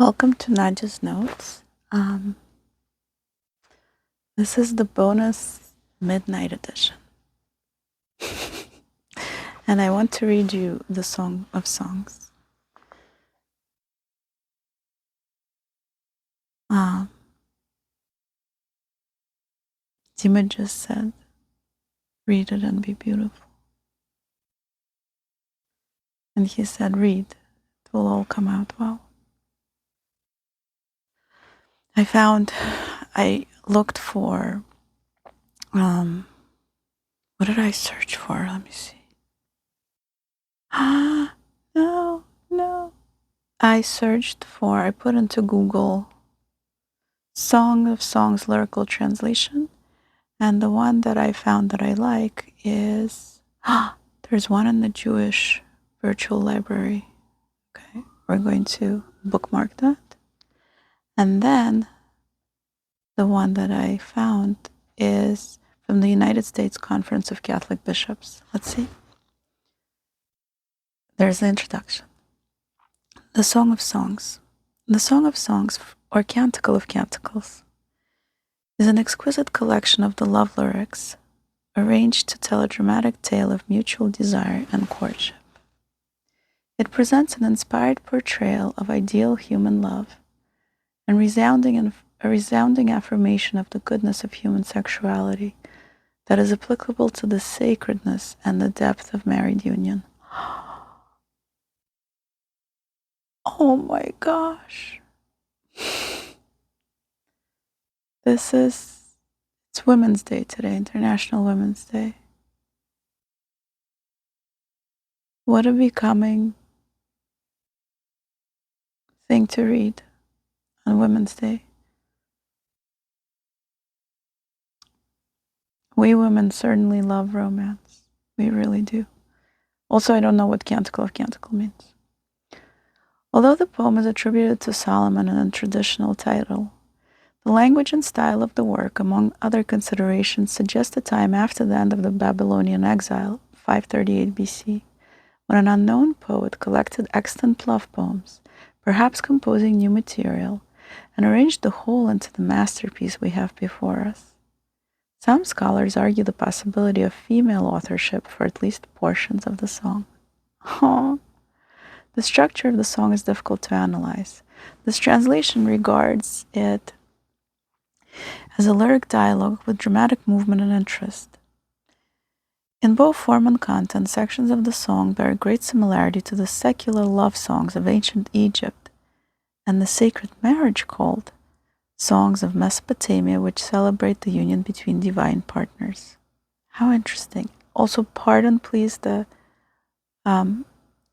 Welcome to Nadia's Notes. This is the bonus midnight edition. And I want to read you the Song of Songs. Dima just said, read it and be beautiful. And he said, read, it will all come out well. I looked for, what did I search for? Let me see. No. I put into Google Song of Songs lyrical translation. And the one that I found that I like is, there's one in the Jewish virtual library. Okay, we're going to bookmark that. And then the one that I found is from the United States Conference of Catholic Bishops. Let's see. There's the introduction. The Song of Songs. The Song of Songs, or Canticle of Canticles, is an exquisite collection of the love lyrics arranged to tell a dramatic tale of mutual desire and courtship. It presents an inspired portrayal of ideal human love and a resounding affirmation of the goodness of human sexuality that is applicable to the sacredness and the depth of married union. Oh my gosh. It's Women's Day today, International Women's Day. What a becoming thing to read on Women's Day. We women certainly love romance. We really do. Also, I don't know what Canticle of Canticle means. Although the poem is attributed to Solomon in a traditional title, the language and style of the work, among other considerations, suggest a time after the end of the Babylonian exile, 538 BC, when an unknown poet collected extant love poems, perhaps composing new material, and arranged the whole into the masterpiece we have before us. Some scholars argue the possibility of female authorship for at least portions of the song. The structure of the song is difficult to analyze. This translation regards it as a lyric dialogue with dramatic movement and interest. In both form and content, sections of the song bear great similarity to the secular love songs of ancient Egypt and the sacred marriage called songs of Mesopotamia, which celebrate the union between divine partners. How interesting. Also, pardon please the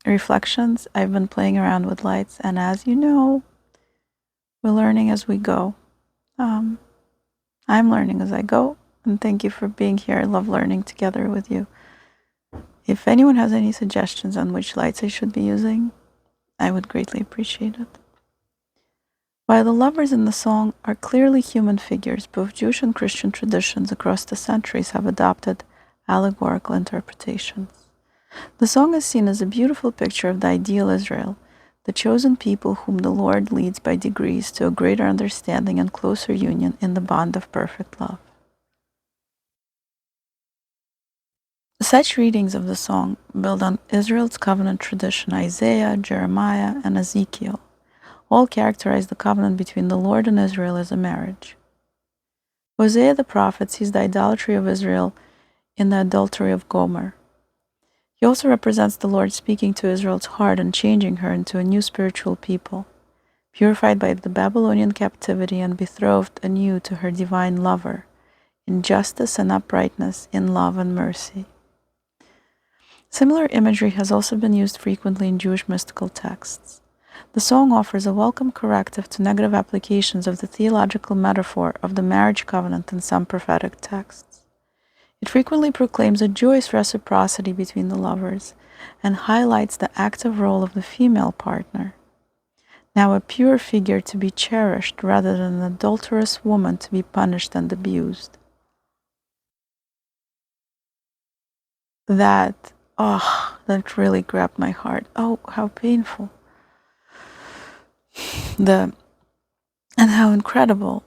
reflections. I've been playing around with lights, and as you know, we're learning as we go. I'm learning as I go, and thank you for being here. I love learning together with you. If anyone has any suggestions on which lights I should be using, I would greatly appreciate it. While the lovers in the song are clearly human figures, both Jewish and Christian traditions across the centuries have adopted allegorical interpretations. The song is seen as a beautiful picture of the ideal Israel, the chosen people whom the Lord leads by degrees to a greater understanding and closer union in the bond of perfect love. Such readings of the song build on Israel's covenant tradition. Isaiah, Jeremiah, and Ezekiel all characterize the covenant between the Lord and Israel as a marriage. Hosea the prophet sees the idolatry of Israel in the adultery of Gomer. He also represents the Lord speaking to Israel's heart and changing her into a new spiritual people, purified by the Babylonian captivity and betrothed anew to her divine lover, in justice and uprightness, in love and mercy. Similar imagery has also been used frequently in Jewish mystical texts. The song offers a welcome corrective to negative applications of the theological metaphor of the marriage covenant in some prophetic texts. It frequently proclaims a joyous reciprocity between the lovers and highlights the active role of the female partner, now a pure figure to be cherished rather than an adulterous woman to be punished and abused. That really grabbed my heart. Oh, how painful. And how incredible,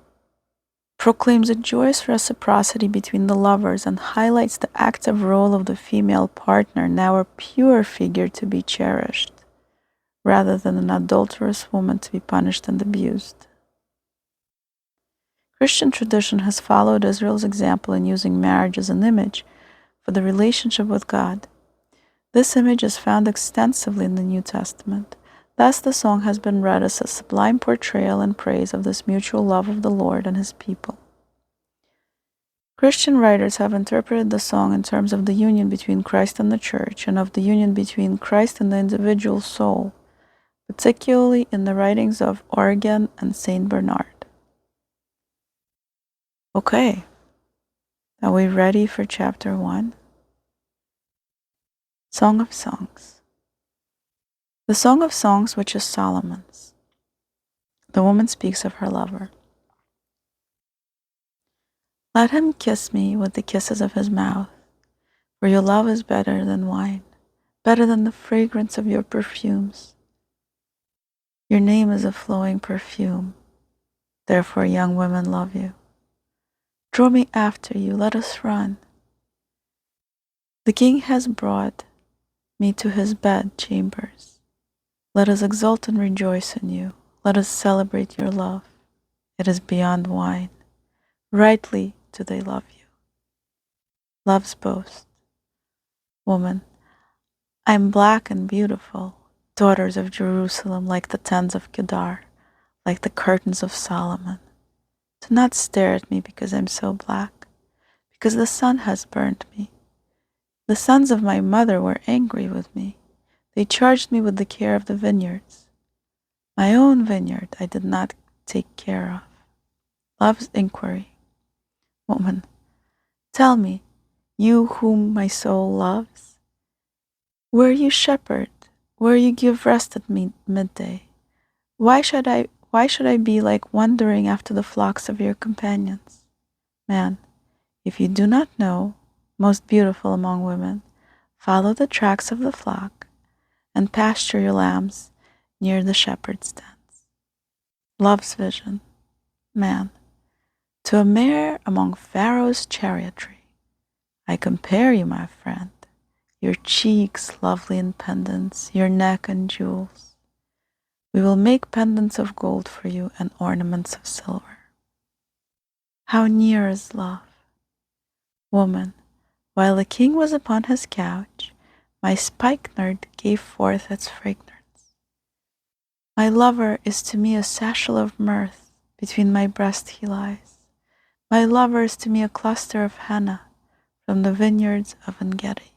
proclaims a joyous reciprocity between the lovers and highlights the active role of the female partner, now a pure figure to be cherished, rather than an adulterous woman to be punished and abused. Christian tradition has followed Israel's example in using marriage as an image for the relationship with God. This image is found extensively in the New Testament. Thus, the song has been read as a sublime portrayal and praise of this mutual love of the Lord and His people. Christian writers have interpreted the song in terms of the union between Christ and the Church, and of the union between Christ and the individual soul, particularly in the writings of Origen and Saint Bernard. Okay, are we ready for chapter 1? Song of Songs. The Song of Songs, which is Solomon's. The woman speaks of her lover. Let him kiss me with the kisses of his mouth, for your love is better than wine, better than the fragrance of your perfumes. Your name is a flowing perfume, therefore young women love you. Draw me after you, let us run. The king has brought me to his bed chambers. Let us exult and rejoice in you. Let us celebrate your love. It is beyond wine. Rightly do they love you. Love's boast. Woman, I am black and beautiful, daughters of Jerusalem, like the tents of Kedar, like the curtains of Solomon. Do not stare at me because I'm so black, because the sun has burned me. The sons of my mother were angry with me. They charged me with the care of the vineyards. My own vineyard I did not take care of. Love's inquiry. Woman, tell me, you whom my soul loves, where you shepherd, where you give rest at midday, why should I be like wandering after the flocks of your companions? Man, if you do not know, most beautiful among women, follow the tracks of the flock and pasture your lambs near the shepherd's dens. Love's vision. Man, to a mare among Pharaoh's chariotry, I compare you, my friend, your cheeks lovely in pendants, your neck and jewels. We will make pendants of gold for you and ornaments of silver. How near is love? Woman, while the king was upon his couch, my spikenard gave forth its fragrance. My lover is to me a satchel of mirth, between my breast he lies. My lover is to me a cluster of henna from the vineyards of Engedi.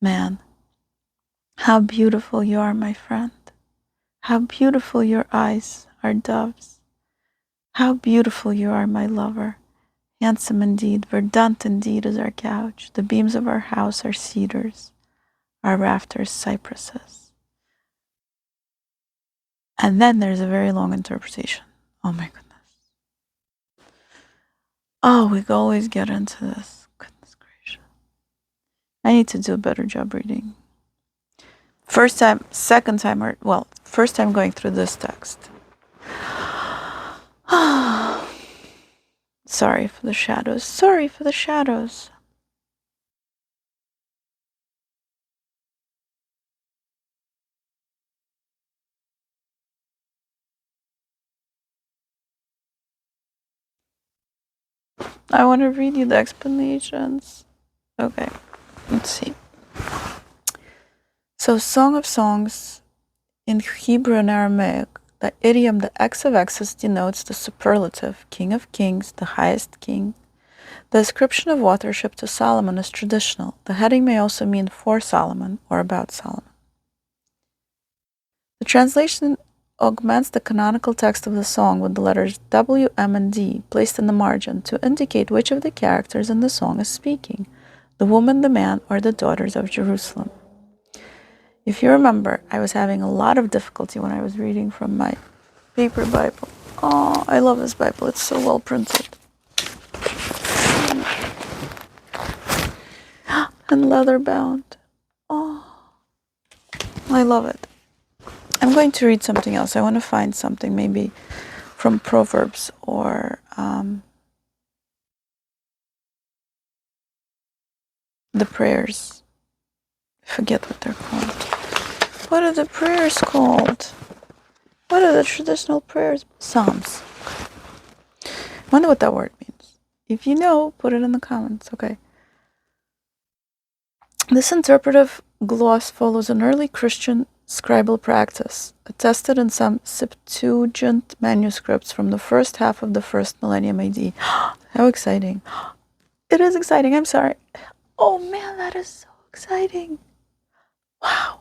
Man, how beautiful you are, my friend. How beautiful your eyes are doves. How beautiful you are, my lover. Handsome indeed, verdant indeed is our couch. The beams of our house are cedars, our rafters cypresses. And then there's a very long interpretation. Oh my goodness. Oh, we always get into this. Goodness gracious. I need to do a better job reading. First time going through this text. Sorry for the shadows. Sorry for the shadows. I want to read you the explanations. Okay, let's see. So, Song of Songs in Hebrew and Aramaic, the idiom the X of X's denotes the superlative, King of Kings, the highest king. The ascription of authorship to Solomon is traditional. The heading may also mean for Solomon or about Solomon. The translation augments the canonical text of the song with the letters W, M, and D placed in the margin to indicate which of the characters in the song is speaking, the woman, the man, or the daughters of Jerusalem. If you remember, I was having a lot of difficulty when I was reading from my paper Bible. Oh, I love this Bible. It's so well printed. And leather bound. Oh, I love it. I'm going to read something else. I want to find something maybe from Proverbs or the prayers. I forget what they're called. What are the prayers called? What are the traditional prayers? Psalms. I wonder what that word means. If you know, put it in the comments. Okay. This interpretive gloss follows an early Christian scribal practice, attested in some Septuagint manuscripts from the first half of the first millennium AD. How exciting. It is exciting. I'm sorry. Oh man, that is so exciting. Wow.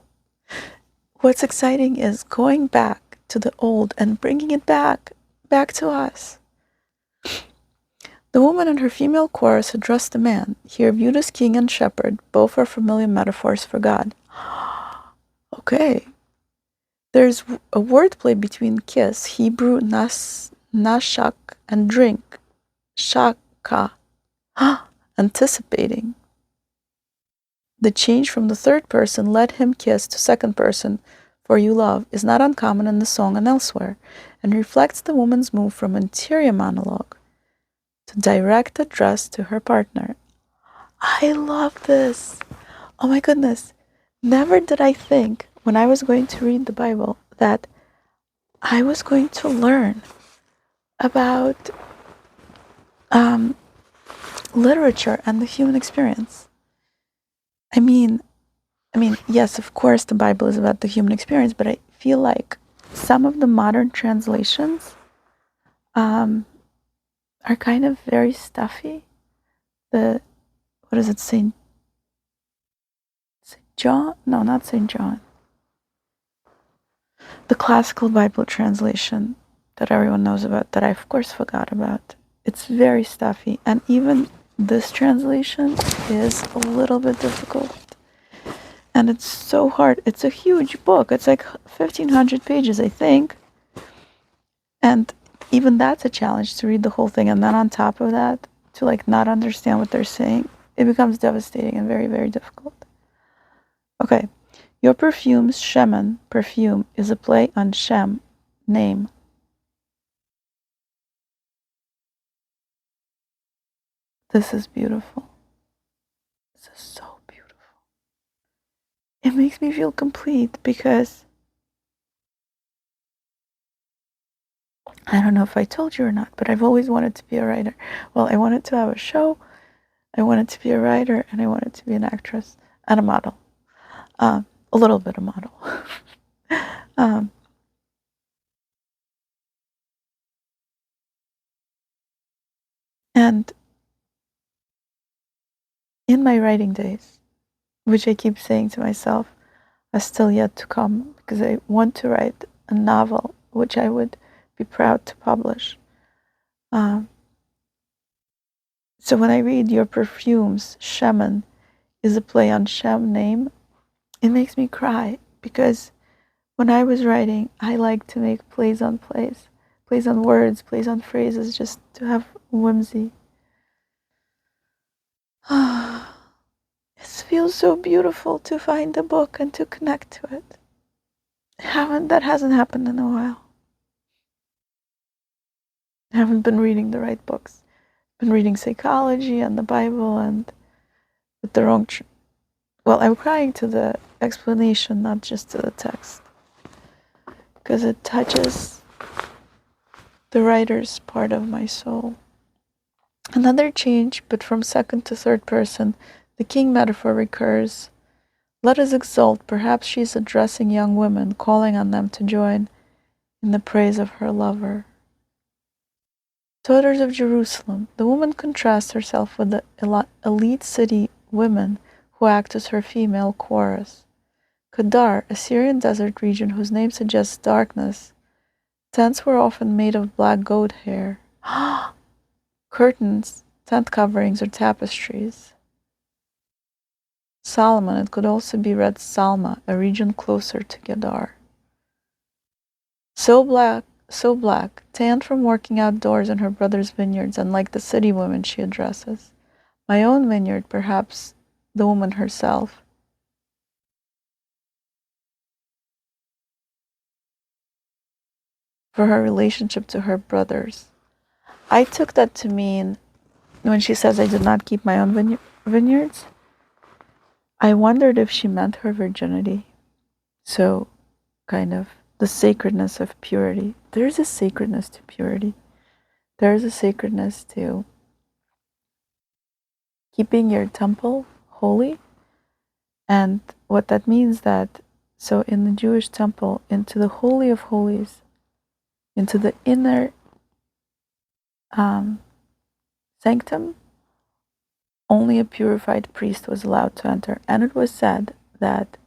What's exciting is going back to the old and bringing it back to us. The woman and her female chorus address the man, here viewed as king and shepherd. Both are familiar metaphors for God. Okay. There's a wordplay between kiss, Hebrew nashak, and drink, shaka, anticipating. The change from the third person, let him kiss, to second person, for you love, is not uncommon in the song and elsewhere, and reflects the woman's move from interior monologue to direct address to her partner. I love this. Oh my goodness. Never did I think, when I was going to read the Bible, that I was going to learn about literature and the human experience. I mean, yes, of course, the Bible is about the human experience, but I feel like some of the modern translations are kind of very stuffy. What is it, Saint John? No, not Saint John. The classical Bible translation that everyone knows about, that I of course forgot about. It's very stuffy, and even this translation is a little bit difficult. And it's so hard. It's a huge book. It's like 1,500 pages, I think. And even that's a challenge to read the whole thing. And then on top of that, to like not understand what they're saying, it becomes devastating and very, very difficult. Okay. Your perfume's Shemen, perfume, is a play on Shem, name. This is beautiful. This is so beautiful. It makes me feel complete because I don't know if I told you or not, but I've always wanted to be a writer. Well, I wanted to have a show, I wanted to be a writer, and I wanted to be an actress and a model. A little bit of model. And in my writing days, which I keep saying to myself are still yet to come, because I want to write a novel which I would be proud to publish. So when I read your perfumes, Shemen is a play on Shem name, it makes me cry, because when I was writing, I like to make plays on words, plays on phrases, just to have whimsy. It feels so beautiful to find a book and to connect to it. That hasn't happened in a while. I haven't been reading the right books. I've been reading psychology and the Bible, and with the wrong. Well, I'm crying to the explanation, not just to the text, because it touches the writer's part of my soul. Another change, but from second to third person, the king metaphor recurs. Let us exult. Perhaps she is addressing young women, calling on them to join in the praise of her lover. Daughters of Jerusalem, the woman contrasts herself with the elite city women who act as her female chorus. Kedar, a Syrian desert region whose name suggests darkness. Tents were often made of black goat hair. Curtains, tent coverings, or tapestries. Solomon, it could also be read Salma, a region closer to Kedar. So black, tanned from working outdoors in her brother's vineyards, unlike the city women she addresses. My own vineyard, perhaps the woman herself. for her relationship to her brothers. I took that to mean when she says, I did not keep my own vineyards, I wondered if she meant her virginity. So, kind of the sacredness of purity. There's a sacredness to purity. There's a sacredness to keeping your temple holy. And what that means that, so in the Jewish temple, into the Holy of Holies, into the inner sanctum, only a purified priest was allowed to enter. And it was said that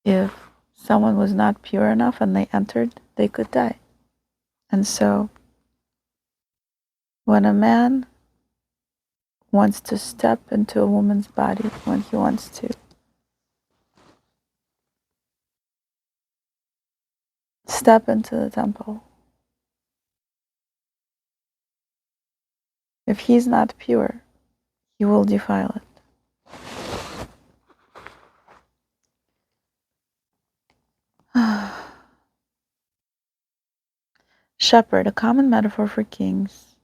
if someone was not pure enough and they entered, they could die. And so when a man wants to step into a woman's body, when he wants to step into the temple, if he's not pure, he will defile it. Shepherd, a common metaphor for kings.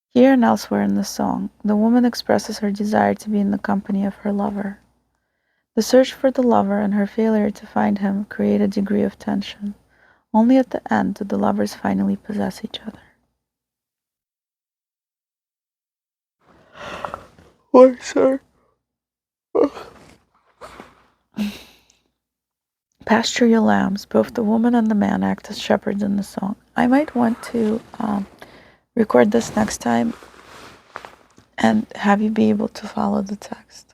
Here and elsewhere in the song, the woman expresses her desire to be in the company of her lover. The search for the lover and her failure to find him create a degree of tension. Only at the end do the lovers finally possess each other. Why, sir? Pasture your lambs. Both the woman and the man act as shepherds in the song. I might want to record this next time and have you be able to follow the text.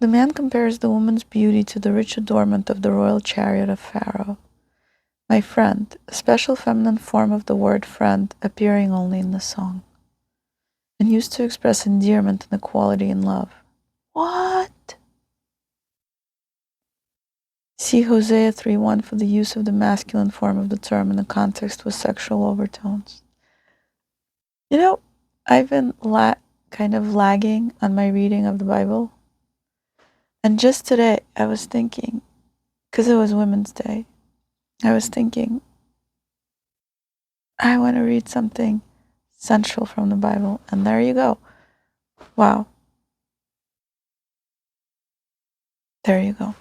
The man compares the woman's beauty to the rich adornment of the royal chariot of Pharaoh. My friend, a special feminine form of the word friend appearing only in the song, and used to express endearment and equality in love. What? See Hosea 3:1 for the use of the masculine form of the term in the context with sexual overtones. You know, I've been kind of lagging on my reading of the Bible. And just today, I was thinking, because it was Women's Day, I was thinking, I want to read something central from the Bible. And there you go. Wow. There you go.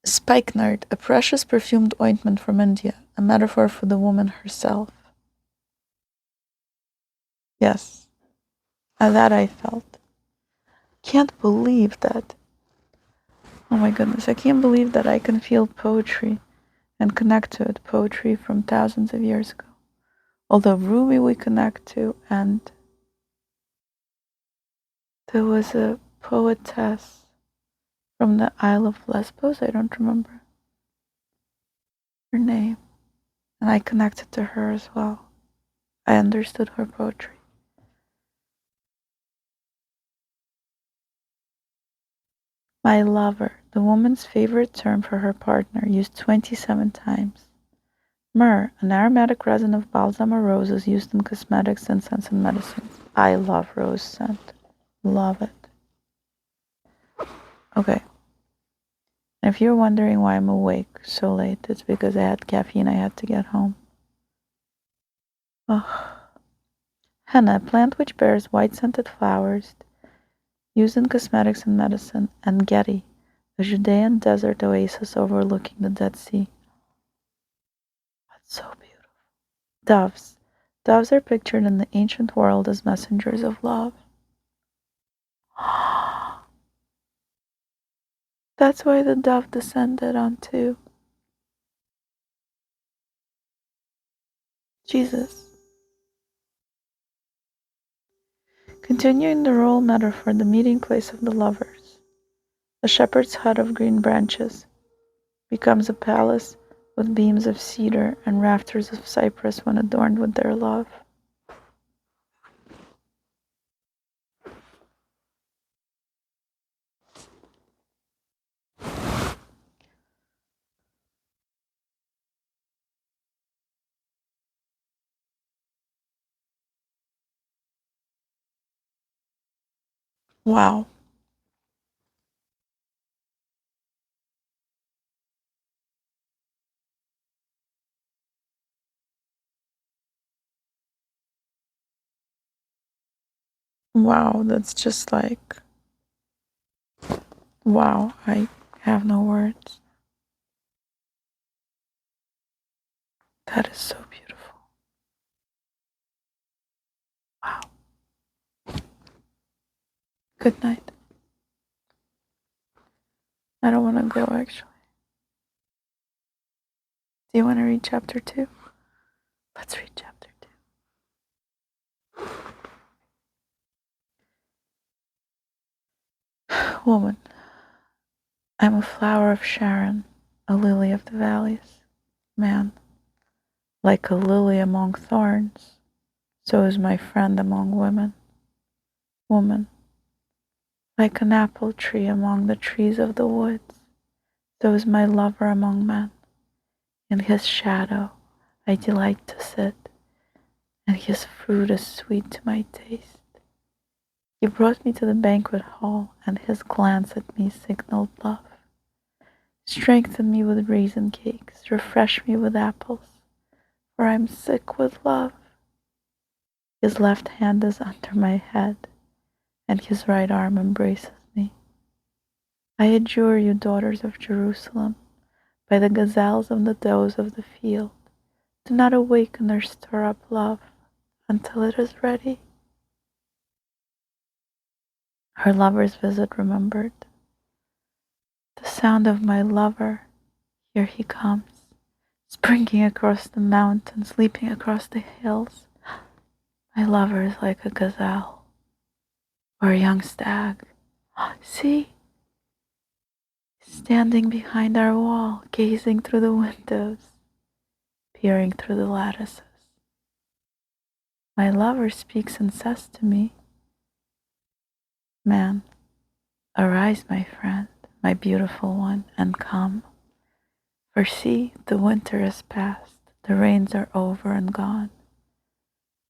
Spikenard, a precious perfumed ointment from India, a metaphor for the woman herself. Yes, that I felt. Can't believe that. Oh my goodness, I can't believe that I can feel poetry and connect to it, poetry from thousands of years ago. Although Rumi we connect to, and there was a poetess from the Isle of Lesbos, I don't remember her name, and I connected to her as well. I understood her poetry. My lover, the woman's favorite term for her partner, used 27 times. Myrrh, an aromatic resin of balsam or roses used in cosmetics, incense, and medicines. I love rose scent. Love it. Okay. And if you're wondering why I'm awake so late, it's because I had caffeine. I had to get home. Ugh. Henna, a plant which bears white scented flowers, used in cosmetics and medicine. And Gedi, a Judean desert oasis overlooking the Dead Sea. That's so beautiful. Doves. Doves are pictured in the ancient world as messengers of love. That's why the dove descended onto Jesus. Continuing the royal metaphor, the meeting place of the lovers. A shepherd's hut of green branches becomes a palace with beams of cedar and rafters of cypress when adorned with their love. Wow. Wow, that's just like, wow, I have no words. That is so beautiful. Wow. Good night. I don't want to go actually. Do you want to read chapter 2? Let's read chapter 2. Woman, I'm a flower of Sharon, a lily of the valleys. Man, like a lily among thorns, so is my friend among women. Woman, like an apple tree among the trees of the woods, so is my lover among men. In his shadow I delight to sit, and his fruit is sweet to my taste. He brought me to the banquet hall, and his glance at me signaled love. Strengthen me with raisin cakes, refresh me with apples, for I'm sick with love. His left hand is under my head, and his right arm embraces me. I adjure you, daughters of Jerusalem, by the gazelles and the does of the field, do not awaken or stir up love until it is ready. Her lover's visit remembered. The sound of my lover, here he comes, springing across the mountains, leaping across the hills. My lover is like a gazelle or a young stag. See, standing behind our wall, gazing through the windows, peering through the lattices. My lover speaks and says to me, man, arise, my friend, my beautiful one, and come. For see, the winter is past, the rains are over and gone.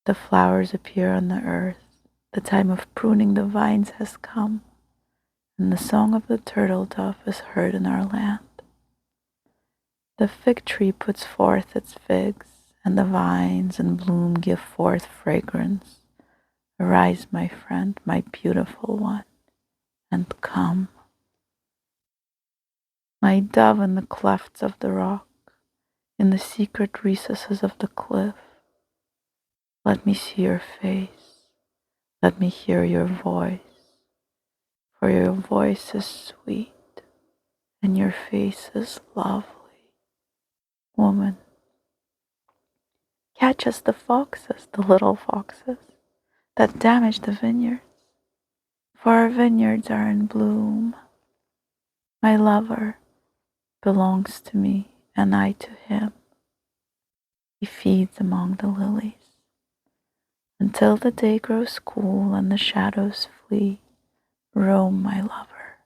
The flowers appear on the earth, the time of pruning the vines has come, and the song of the turtle dove is heard in our land. The fig tree puts forth its figs, and the vines in bloom give forth fragrance. Arise, my friend, my beautiful one, and come. My dove in the clefts of the rock, in the secret recesses of the cliff, let me see your face, let me hear your voice, for your voice is sweet, and your face is lovely. Woman, catch us the foxes, the little foxes, that damage the vineyards, for our vineyards are in bloom. My lover belongs to me, and I to him. He feeds among the lilies. Until the day grows cool and the shadows flee, roam, my lover,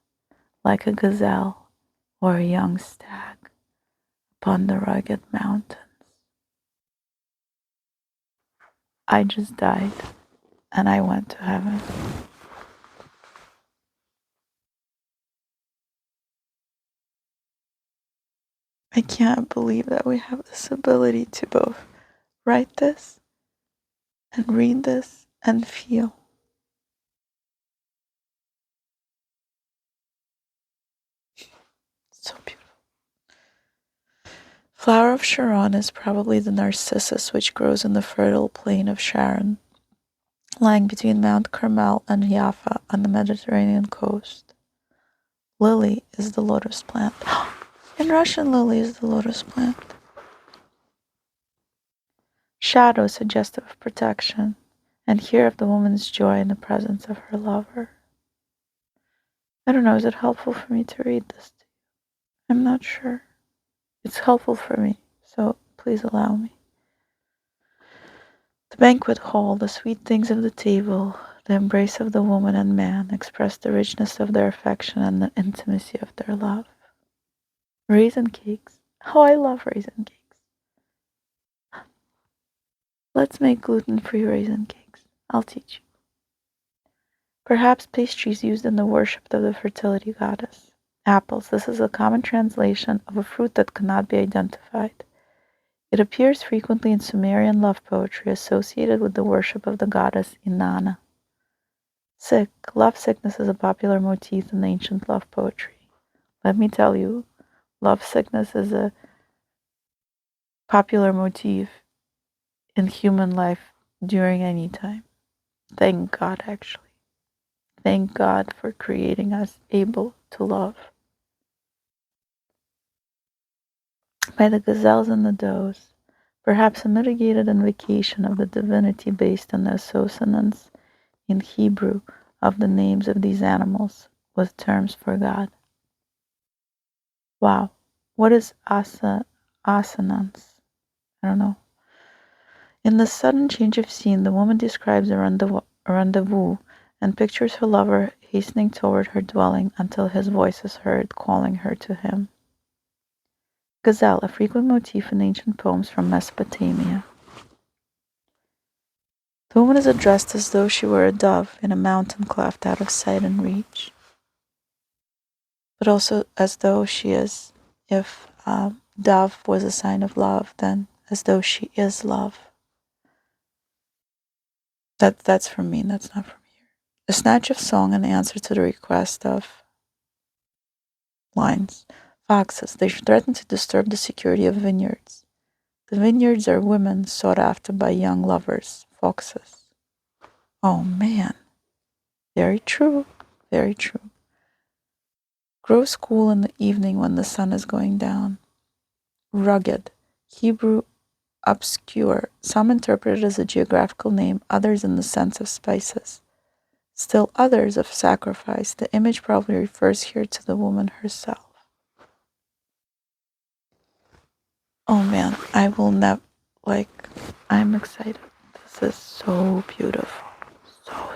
like a gazelle or a young stag upon the rugged mountains. I just died, and I went to heaven. I can't believe that we have this ability to both write this and read this and feel. So beautiful. Flower of Sharon is probably the narcissus which grows in the fertile plain of Sharon, lying between Mount Carmel and Jaffa on the Mediterranean coast. Lily is the lotus plant. In Russian, lily is the lotus plant. Shadow suggestive of protection, and here of the woman's joy in the presence of her lover. I don't know, is it helpful for me to read this to you? I'm not sure. It's helpful for me, so please allow me. The banquet hall, the sweet things of the table, the embrace of the woman and man express the richness of their affection and the intimacy of their love. Raisin cakes. Oh, I love raisin cakes. Let's make gluten-free raisin cakes. I'll teach you. Perhaps pastries used in the worship of the fertility goddess. Apples. This is a common translation of a fruit that cannot be identified. It appears frequently in Sumerian love poetry associated with the worship of the goddess Inanna. Sick. Love sickness is a popular motif in ancient love poetry. Let me tell you, love sickness is a popular motif in human life during any time. Thank God, actually. Thank God for creating us able to love. By the gazelles and the does, perhaps a mitigated invocation of the divinity based on the assonance in Hebrew of the names of these animals with terms for God. Wow. What is assonance? I don't know. In the sudden change of scene, the woman describes a rendezvous and pictures her lover hastening toward her dwelling until his voice is heard calling her to him. Gazelle, a frequent motif in ancient poems from Mesopotamia. The woman is addressed as though she were a dove in a mountain cleft out of sight and reach, but also as though she is, if dove was a sign of love, then as though she is love. That's from me, that's not from here. A snatch of song in answer to the request of lines. Foxes, they threaten to disturb the security of vineyards. The vineyards are women sought after by young lovers, foxes. Oh man, very true, very true. Grows cool in the evening when the sun is going down. Rugged, Hebrew obscure, some interpret it as a geographical name, others in the sense of spices. Still others of sacrifice. The image probably refers here to the woman herself. Oh man, I will never, I'm excited. This is so beautiful.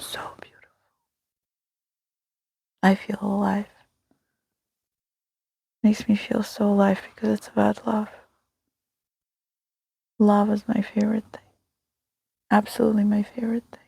So beautiful. I feel alive. Makes me feel so alive because it's about love. Love is my favorite thing. Absolutely my favorite thing.